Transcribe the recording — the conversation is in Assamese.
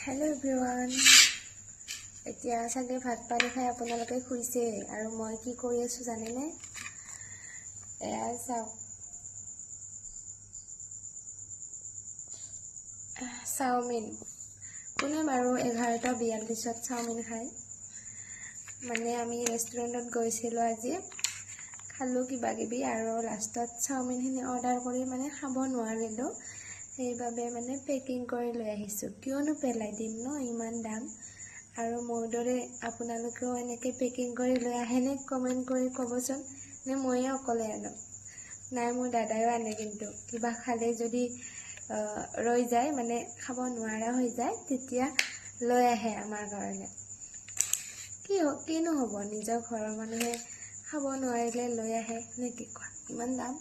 हेलो एवरीवन এতিয়া চাগে ভাত পানী খাই আপোনালোকে খুইছে আৰু মই কি কৰি আছো জানে নে এয়া চাওমিন কোনে বাৰু 11:42 চাওমিন খায় মানে আমি ৰেষ্টুৰেণ্টত গৈছিলো আজি খালো কিবা কিবি আৰু লাষ্টত চাওমিনখিনি অৰ্ডাৰ কৰি মানে খাব নোৱাৰিলো সেইবাবে মানে পেকিং কৰি লৈ আহিছো কিয়নো পেলাই দিম ন ইমান দাম আৰু মোৰ দৰে আপোনালোকেও এনেকৈ পেকিং কৰি লৈ আহেনে কমেণ্ট কৰি ক'বচোন নে ময়ে অকলে আনো নাই মোৰ দাদাইও আনে কিন্তু কিবা খালে যদি ৰৈ যায় মানে খাব নোৱাৰা হৈ যায় তেতিয়া লৈ আহে আমাৰ কাৰণে কিনো হ'ব নিজৰ ঘৰৰ মানুহে খাব নোৱাৰিলে লৈ আহে নে কি কোৱা ইমান দাম